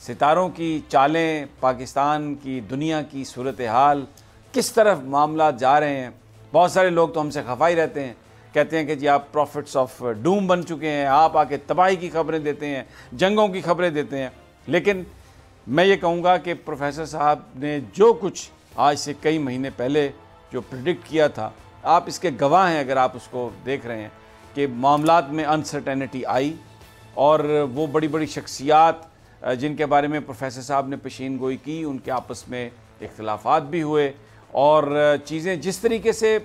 ستاروں کی چالیں، پاکستان کی، دنیا کی صورتحال، کس طرف معاملات جا رہے ہیں. بہت سارے لوگ تو ہم سے خفا ہی رہتے ہیں، کہتے ہیں کہ جی آپ پروفٹس آف ڈوم بن چکے ہیں، آپ آ کے تباہی کی خبریں دیتے ہیں، جنگوں کی خبریں دیتے ہیں. لیکن میں یہ کہوں گا کہ پروفیسر صاحب نے جو کچھ آج سے کئی مہینے پہلے جو پریڈکٹ کیا تھا، آپ اس کے گواہ ہیں اگر آپ اس کو دیکھ رہے ہیں کہ معاملات میں انسرٹینٹی آئی، اور وہ بڑی بڑی شخصیات جن کے بارے میں پروفیسر صاحب نے پیشین گوئی کی، ان کے آپس میں اختلافات بھی ہوئے، اور چیزیں جس طریقے سے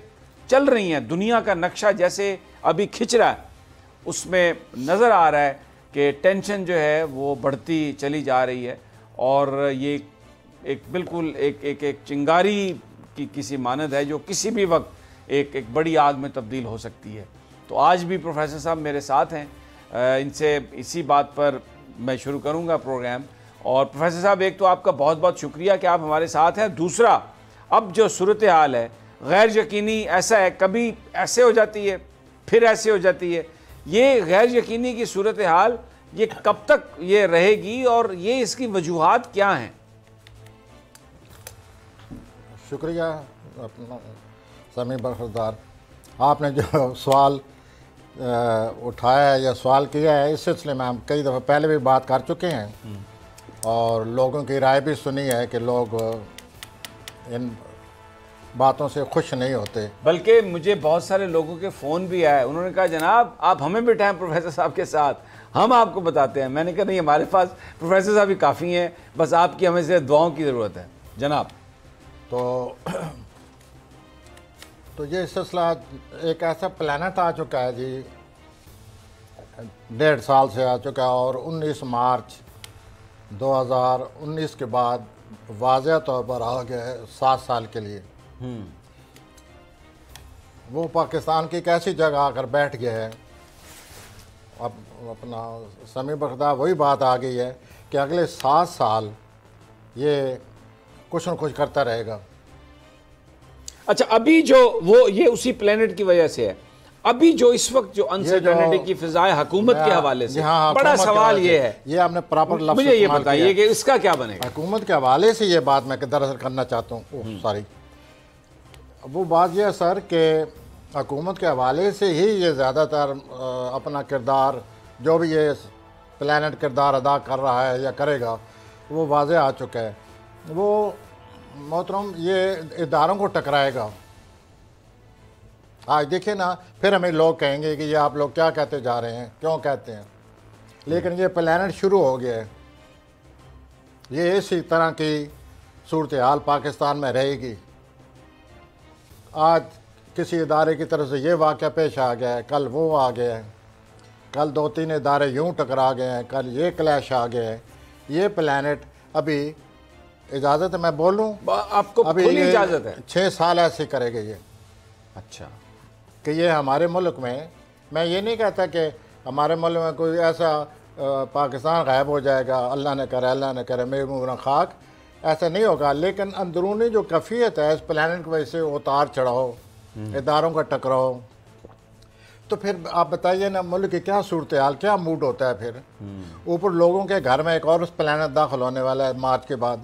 چل رہی ہیں، دنیا کا نقشہ جیسے ابھی کھنچ رہا ہے، اس میں نظر آ رہا ہے کہ ٹینشن جو ہے وہ بڑھتی چلی جا رہی ہے، اور یہ ایک بالکل ایک چنگاری کی کسی مانند ہے جو کسی بھی وقت ایک بڑی آگ میں تبدیل ہو سکتی ہے. تو آج بھی پروفیسر صاحب میرے ساتھ ہیں، ان سے اسی بات پر میں شروع کروں گا پروگرام. اور پروفیسر صاحب، ایک تو آپ کا بہت بہت شکریہ کہ آپ ہمارے ساتھ ہیں. دوسرا، اب جو صورتحال ہے غیر یقینی، ایسا ہے کبھی ایسے ہو جاتی ہے پھر ایسے ہو جاتی ہے. یہ غیر یقینی کی صورتحال یہ کب تک یہ رہے گی، اور یہ اس کی وجوہات کیا ہیں؟ شکریہ سمیع برخوردار. آپ نے جو سوال اٹھایا ہے یا سوال کیا ہے، اس سلسلے میں ہم کئی دفعہ پہلے بھی بات کر چکے ہیں، اور لوگوں کی رائے بھی سنی ہے کہ لوگ ان باتوں سے خوش نہیں ہوتے. بلکہ مجھے بہت سارے لوگوں کے فون بھی آئے، انہوں نے کہا جناب آپ ہمیں بٹھائیں پروفیسر صاحب کے ساتھ، ہم آپ کو بتاتے ہیں. میں نے کہا نہیں، ہمارے پاس پروفیسر صاحب ہی کافی ہیں، بس آپ کی ہمیں سے دعاؤں کی ضرورت ہے. جناب تو یہ سلسلہ ایک ایسا پلانٹ آ چکا ہے جی، 1.5 سال سے آ چکا ہے، اور 19 مارچ 2019 کے بعد واضح طور پر آ گیا ہے 7 سال کے لیے. وہ پاکستان کی ایک ایسی جگہ آ کر بیٹھ گیا ہے. اب اپنا سمیع برخوردار وہی بات آ گئی ہے کہ اگلے 7 سال یہ کچھ نہ کچھ کرتا رہے گا. اچھا، ابھی جو یہ اسی پلانٹ کی وجہ سے ہے. ابھی جو اس وقت جو انسرٹینٹی کی فضائے حکومت کے حوالے سے، بڑا سوال یہ ہے، یہ آپ نے پراپر لفظ مجھے یہ بتائیے کہ اس کا کیا بنے گا؟ حکومت کے حوالے سے یہ بات میں دراصل کرنا چاہتا ہوں. وہ بات یہ ہے سر کہ حکومت کے حوالے سے ہی یہ زیادہ تر اپنا کردار، جو بھی یہ پلانٹ کردار ادا کر رہا ہے یا کرے گا، وہ واضح آ چکا ہے. وہ محترم یہ اداروں کو ٹکرائے گا. آج دیکھیں نا، پھر ہمیں لوگ کہیں گے کہ یہ آپ لوگ کیا کہتے جا رہے ہیں، کیوں کہتے ہیں، لیکن یہ پلانٹ شروع ہو گیا ہے. یہ اسی طرح کی صورتحال پاکستان میں رہے گی. آج کسی ادارے کی طرف سے یہ واقعہ پیش آ گیا ہے، کل وہ آ گیا ہے، کل 2-3 ادارے یوں ٹکرا گئے ہیں، کل یہ کلیش آ گیا ہے. یہ پلانٹ ابھی، اجازت ہے میں بولوں؟ آپ کو کھلی اجازت ہے. 6 سال ایسے کرے گا یہ. اچھا، کہ یہ ہمارے ملک میں یہ نہیں کہتا کہ ہمارے ملک میں کوئی ایسا پاکستان غائب ہو جائے گا، اللہ نہ کرے میرے منہ خاک، ایسا نہیں ہوگا. لیکن اندرونی جو کیفیت ہے اس پلانٹ کی وجہ سے اتار چڑھاؤ، اداروں کا ٹکراؤ، تو پھر آپ بتائیے نا ملک کی کیا صورتحال، کیا موڈ ہوتا ہے پھر. اوپر لوگوں کے گھر میں ایک اور پلانٹ داخل ہونے والا ہے مارچ کے بعد.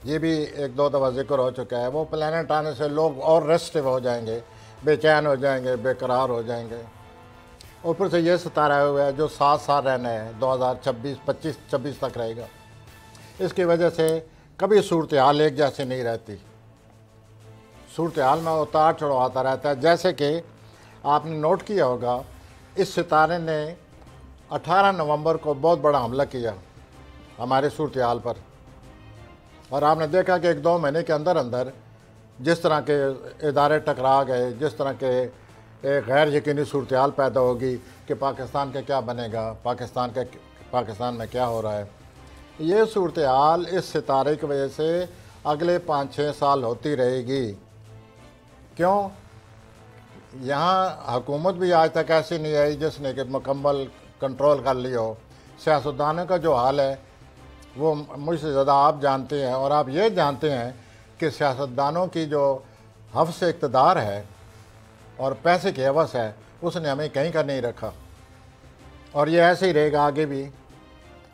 یہ بھی 1-2 دفعہ ذکر ہو چکا ہے. وہ پلانٹ آنے سے لوگ اور ریسٹو ہو جائیں گے، بے چین ہو جائیں گے، بے قرار ہو جائیں گے. اوپر سے یہ ستارہ ہوا ہے جو 7 سال رہنا ہے، 2025 تک رہے گا. اس کی وجہ سے کبھی صورتحال ایک جیسی نہیں رہتی. صورتحال میں اتار چڑھاؤ آتا رہتا ہے. جیسے کہ آپ نے نوٹ کیا ہوگا، اس ستارے نے 18 نومبر کو بہت بڑا حملہ کیا ہمارے صورتحال پر، اور آپ نے دیکھا کہ 1-2 مہینے کے اندر جس طرح کے ادارے ٹکرا گئے، جس طرح کے ایک غیر یقینی صورتحال پیدا ہوگی کہ پاکستان کا کیا بنے گا، پاکستان میں کیا ہو رہا ہے. یہ صورتحال اس ستارے کی وجہ سے اگلے 5-6 سال ہوتی رہے گی. کیوں؟ یہاں حکومت بھی آج تک ایسی نہیں آئی جس نے کہ مکمل کنٹرول کر لی ہو. سیاستدانوں کا جو حال ہے وہ مجھ سے زیادہ آپ جانتے ہیں، اور آپ یہ جانتے ہیں کہ سیاستدانوں کی جو حفظ اقتدار ہے اور پیسے کی حوث ہے، اس نے ہمیں کہیں کا نہیں رکھا، اور یہ ایسے ہی رہے گا آگے بھی.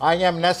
IMNS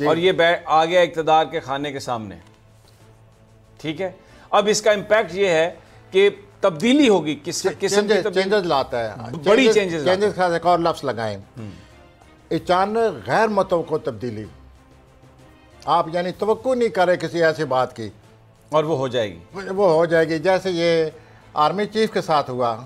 اور یہ آ گیا اقتدار کے خانے کے سامنے. ٹھیک ہے, اب اس کا امپیکٹ یہ ہے کہ تبدیلی ہوگی, کس قسم کی چینجز لاتا ہے, بڑی چینجز. چینجز کا ایک اور لفظ لگائیں, اچانک غیر متوقع تبدیلی, آپ یعنی توقع نہیں کرے کسی ایسی بات کی, اور وہ ہو جائے گی, وہ ہو جائے گی. جیسے یہ آرمی چیف کے ساتھ ہوا.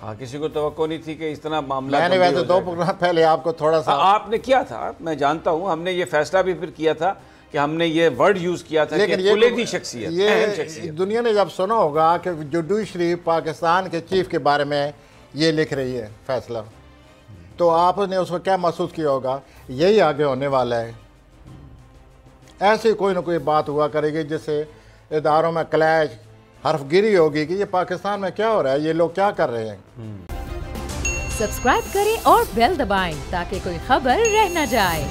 ہاں, کسی کو توقع نہیں تھی کہ اس طرح معاملہ. میں نے ویسے 2 پروگرام پہلے آپ کو تھوڑا سا آپ نے کیا تھا, میں جانتا ہوں, ہم نے یہ فیصلہ بھی پھر کیا تھا کہ ہم نے یہ ورڈ یوز کیا تھا کہ کلیدی شخصیت, اہم شخصیت. دنیا نے جب سنا ہوگا کہ جوڈیشری پاکستان کے چیف کے بارے میں یہ لکھ رہی ہے فیصلہ, تو آپ نے اس کو کیا محسوس کیا ہوگا, یہی آگے ہونے والا ہے. ایسی کوئی نہ کوئی بات ہوا کرے گی جس سے اداروں میں کلیش, حرف گیری ہوگی کہ یہ پاکستان میں کیا ہو رہا ہے, یہ لوگ کیا کر رہے ہیں. سبسکرائب کریں اور بیل دبائیں تاکہ کوئی خبر رہ نہ جائے.